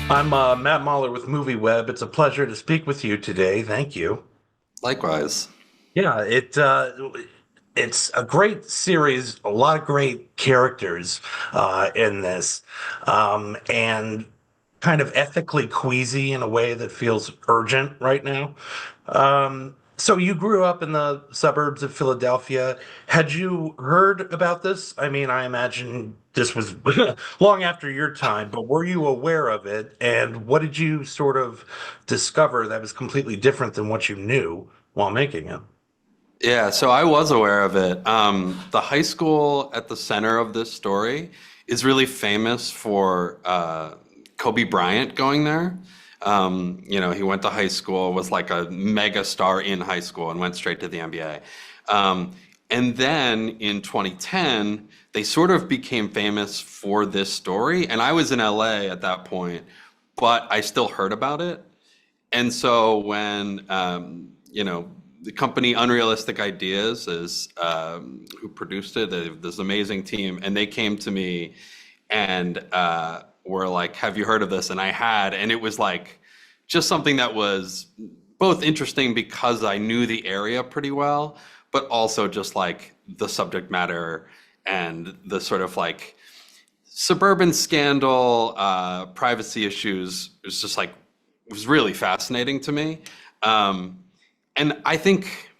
I'm Matt Mahler with MovieWeb. It's a pleasure to speak with you today. Thank you. Likewise. Yeah, it's a great series, a lot of great characters in this, and kind of ethically queasy in a way that feels urgent right now. So you grew up in the suburbs of Philadelphia. Had you heard about this? I mean, I imagine this was long after your time, but were you aware of it? And what did you sort of discover that was completely different than what you knew while making it? Yeah, so I was aware of it. The high school at the center of this story is really famous for Kobe Bryant going there. He went to high school, was like a mega star in high school, and went straight to the NBA. And then in 2010, they sort of became famous for this story. And I was in LA at that point, but I still heard about it. And so when the company Unrealistic Ideas is who produced it, this amazing team, and they came to me and were like, "Have you heard of this?" And I had, and it was like just something that was both interesting because I knew the area pretty well, but also just like the subject matter and the sort of like suburban scandal, privacy issues. It was really fascinating to me. And I think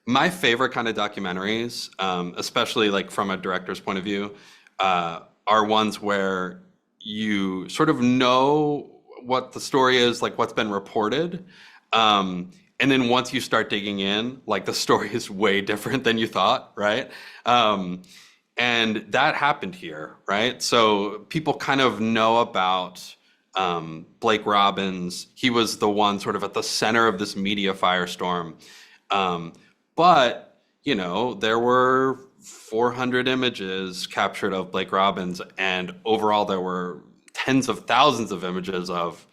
my favorite kind of documentaries, especially like from a director's point of view, are ones where you sort of know what the story is, like what's been reported. And then once you start digging in, like the story is way different than you thought, right? And that happened here, right? So people kind of know about Blake Robbins. He was the one sort of at the center of this media firestorm. But, there were 400 images captured of Blake Robbins, and overall there were tens of thousands of images of,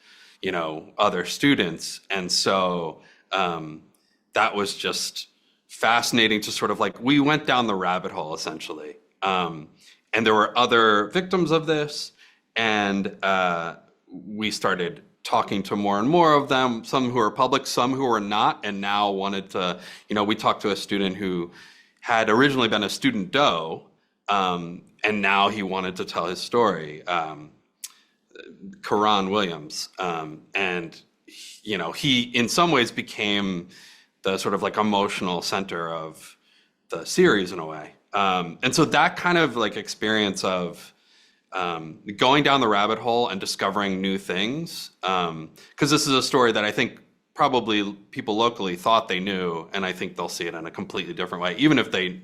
other students. And so that was just fascinating to sort of like, we went down the rabbit hole essentially. And there were other victims of this, and we started talking to more and more of them, some who are public, some who are not, and now wanted to, we talked to a student who had originally been a student doe, and now he wanted to tell his story, Karan Williams. And, he in some ways became the sort of like emotional center of the series in a way. And so that kind of like experience of going down the rabbit hole and discovering new things, because this is a story that I think probably people locally thought they knew, and I think they'll see it in a completely different way, even if they,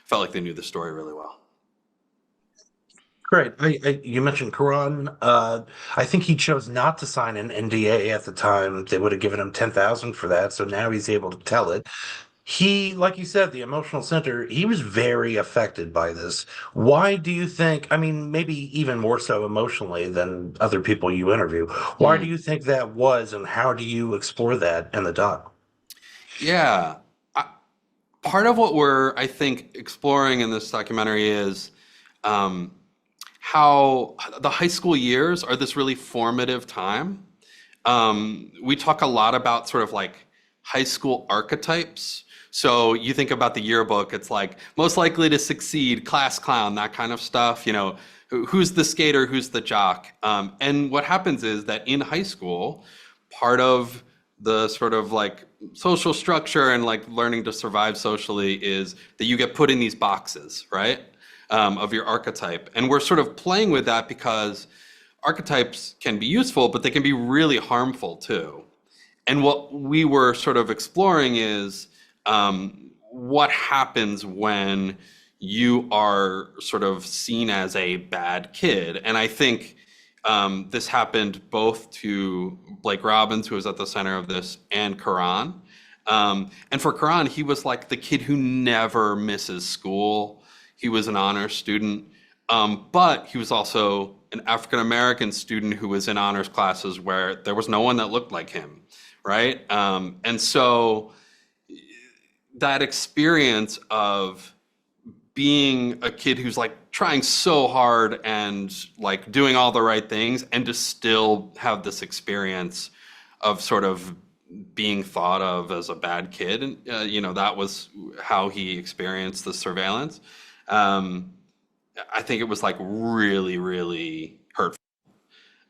felt like they knew the story really well. Great. You mentioned Quran. I think he chose not to sign an NDA at the time. They would have given him 10,000 for that. So now he's able to tell it. He, like you said, the emotional center, he was very affected by this. Why do you think, I mean, maybe even more so emotionally than other people you interview, why do Mm. you think that was, and how do you explore that in the doc? Yeah. I, Part of what we're, I think, exploring in this documentary is um, how the high school years are this really formative time. We talk a lot about sort of like high school archetypes. So you think about the yearbook, it's like most likely to succeed, class clown, that kind of stuff. Who's the skater, who's the jock? And what happens is that in high school, part of the sort of like social structure and like learning to survive socially is that you get put in these boxes, right? Of your archetype. And we're sort of playing with that because archetypes can be useful, but they can be really harmful too. And what we were sort of exploring is what happens when you are sort of seen as a bad kid. And I think this happened both to Blake Robbins, who was at the center of this, and Karan. And for Karan, he was like the kid who never misses school. He was an honors student, but he was also an African American student who was in honors classes where there was no one that looked like him, right? And so that experience of being a kid who's like trying so hard and like doing all the right things, and to still have this experience of sort of being thought of as a bad kid. And, that was how he experienced the surveillance. I think it was like really, really hurtful.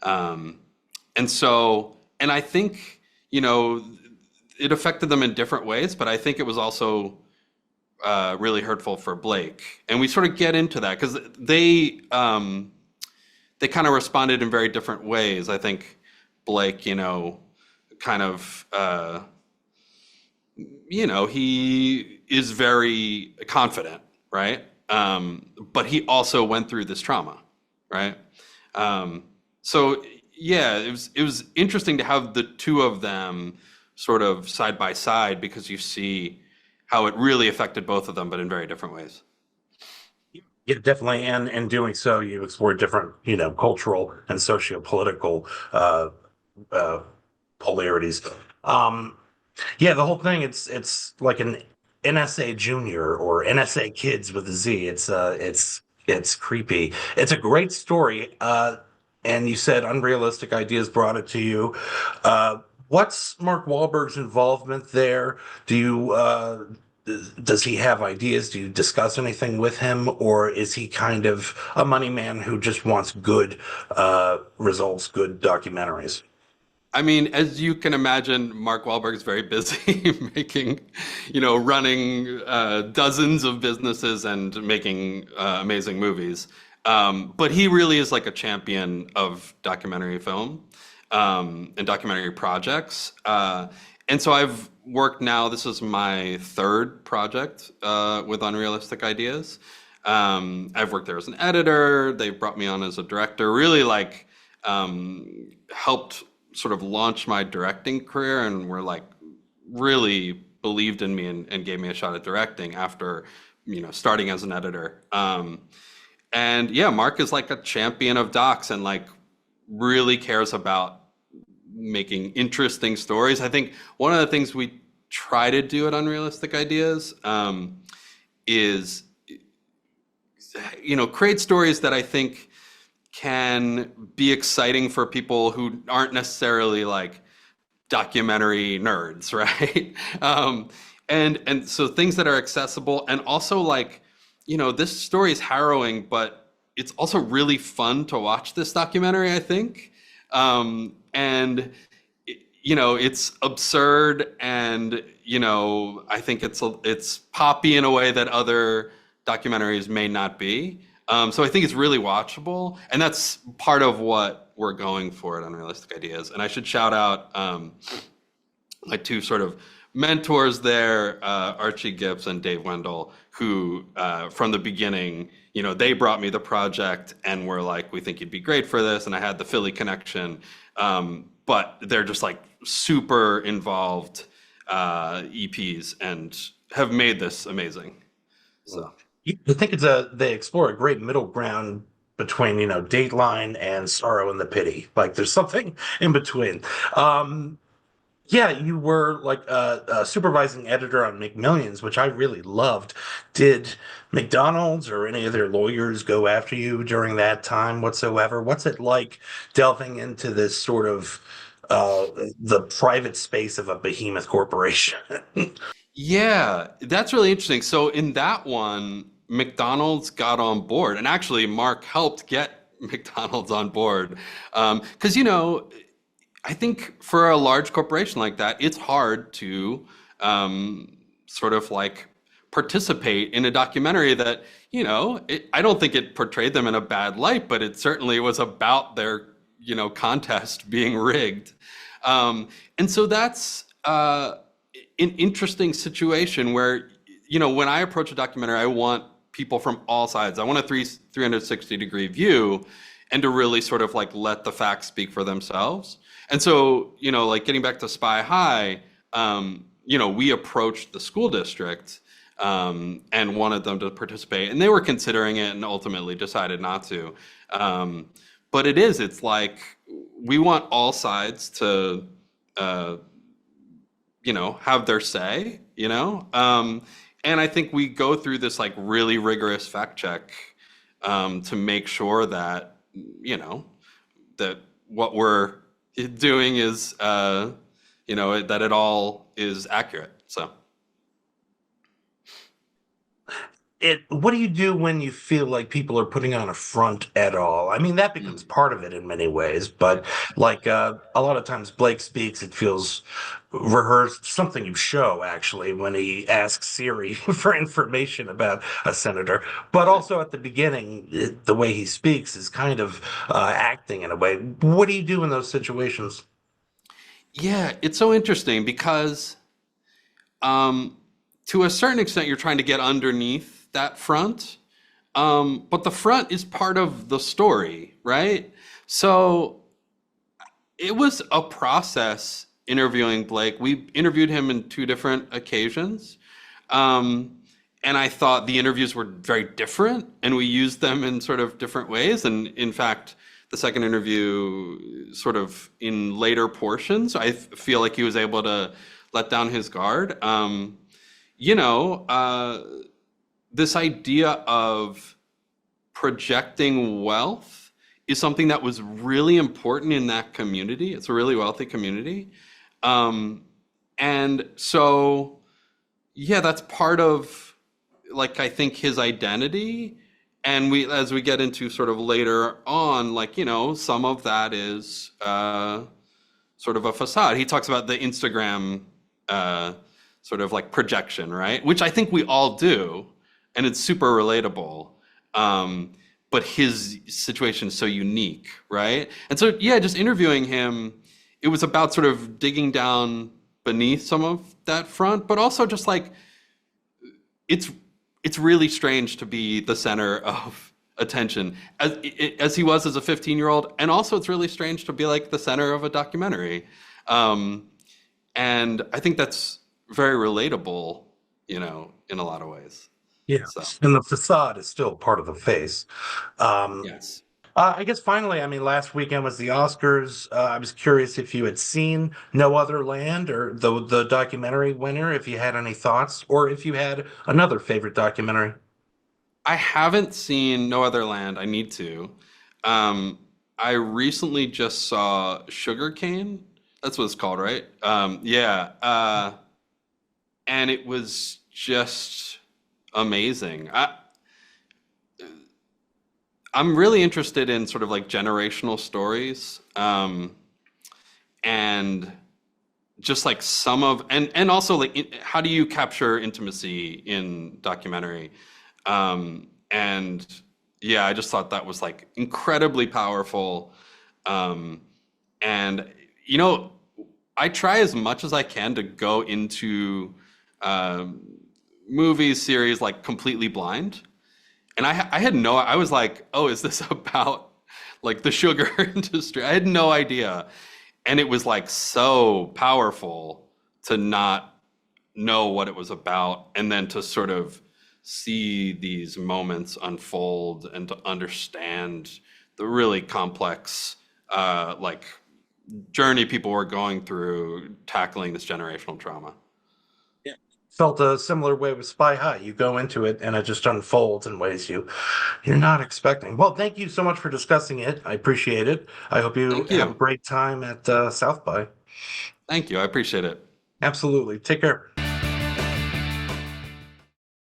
Um, and I think, it affected them in different ways, but I think it was also really hurtful for Blake. And we sort of get into that because they kind of responded in very different ways. I think Blake, kind of, he is very confident, right? But he also went through this trauma, right? So yeah, it was interesting to have the two of them sort of side by side, because you see how it really affected both of them, but in very different ways. Yeah, definitely. And in doing so, you explore different, cultural and socio-political uh, polarities. Um, yeah, the whole thing, it's like an NSA Junior or NSA Kids with a Z. It's creepy. It's a great story. And you said Unrealistic Ideas brought it to you. What's Mark Wahlberg's involvement there? Do you does he have ideas? Do you discuss anything with him, or is he kind of a money man who just wants good results, good documentaries? I mean, as you can imagine, Mark Wahlberg is very busy making, running dozens of businesses and making amazing movies. But he really is like a champion of documentary film and documentary projects. And so I've worked now, this is my third project with Unrealistic Ideas. I've worked there as an editor. They brought me on as a director, really like helped sort of launch my directing career, and were like really believed in me and gave me a shot at directing after, starting as an editor. And yeah, Mark is like a champion of docs and like really cares about making interesting stories. I think one of the things we try to do at Unrealistic Ideas is, create stories that I think can be exciting for people who aren't necessarily like documentary nerds, right? And so things that are accessible, and also like, this story is harrowing, but it's also really fun to watch this documentary, I think. And it's absurd, and I think it's poppy in a way that other documentaries may not be. So I think it's really watchable, and that's part of what we're going for at Unrealistic Ideas. And I should shout out my two sort of mentors there, Archie Gibbs and Dave Wendell, who from the beginning, they brought me the project and were like, we think you'd be great for this. And I had the Philly connection, but they're just like super involved EPs and have made this amazing. So. I think they explore a great middle ground between, Dateline and Sorrow and the Pity. Like there's something in between. Yeah, you were like a supervising editor on McMillions, which I really loved. Did McDonald's or any of their lawyers go after you during that time whatsoever? What's it like delving into this sort of the private space of a behemoth corporation? Yeah, that's really interesting. So in that one, McDonald's got on board, and actually Mark helped get McDonald's on board. Because, I think for a large corporation like that, it's hard to sort of like participate in a documentary that, I don't think it portrayed them in a bad light, but it certainly was about their, contest being rigged. And so that's an interesting situation where, when I approach a documentary, I want people from all sides. I want a 360-degree view, and to really sort of like let the facts speak for themselves. And so, like getting back to Spy High, we approached the school district and wanted them to participate, and they were considering it and ultimately decided not to. But it's like we want all sides to have their say, And I think we go through this like really rigorous fact check to make sure that, you know, that what we're doing is, that it all is accurate. So. What do you do when you feel like people are putting on a front at all? I mean, that becomes Mm. part of it in many ways, but like a lot of times Blake speaks, it feels rehearsed, something you show actually when he asks Siri for information about a senator. But also at the beginning, the way he speaks is kind of acting in a way. What do you do in those situations? Yeah, it's so interesting because um, to a certain extent, you're trying to get underneath that front. But the front is part of the story, right? So it was a process interviewing Blake. We interviewed him in two different occasions. Um, and I thought the interviews were very different and we used them in sort of different ways. And in fact, the second interview, sort of in later portions, I feel like he was able to let down his guard. You know, this idea of projecting wealth is something that was really important in that community. It's a really wealthy community. Um, and so, yeah, that's part of, like, I think his identity. And as we get into sort of later on, like, some of that is sort of a facade. He talks about the Instagram uh, sort of like projection, right? Which I think we all do, and it's super relatable. Um, but his situation is so unique, right? And so, yeah, just interviewing him, it was about sort of digging down beneath some of that front, but also just like it's it's really strange to be the center of attention as he was as a 15-year-old, and also it's really strange to be like the center of a documentary. Um, and I think that's very relatable, in a lot of ways. Yeah, So, and the facade is still part of the face. Um, yes. I guess finally, I mean, last weekend was the Oscars. I was curious if you had seen No Other Land or the documentary winner, if you had any thoughts, or if you had another favorite documentary. I haven't seen No Other Land. I need to. Um, I recently just saw Sugarcane. That's what it's called, right? Yeah. And it was just amazing. I'm really interested in sort of like generational stories, and just like and also like how do you capture intimacy in documentary? And yeah, I just thought that was like incredibly powerful. Um, and you know, I try as much as I can to go into um, movies, series like completely blind. And I had I was like, oh, is this about like the sugar industry? I had no idea. And it was like so powerful to not know what it was about and then to sort of see these moments unfold and to understand the really complex like journey people were going through tackling this generational trauma. Yeah. Felt a similar way with Spy High. You go into it and it just unfolds in ways you're not expecting. Well, thank you so much for discussing it. I appreciate it. I hope you Thank have a you. great time at South by. Thank you. I appreciate it. Absolutely. Take care.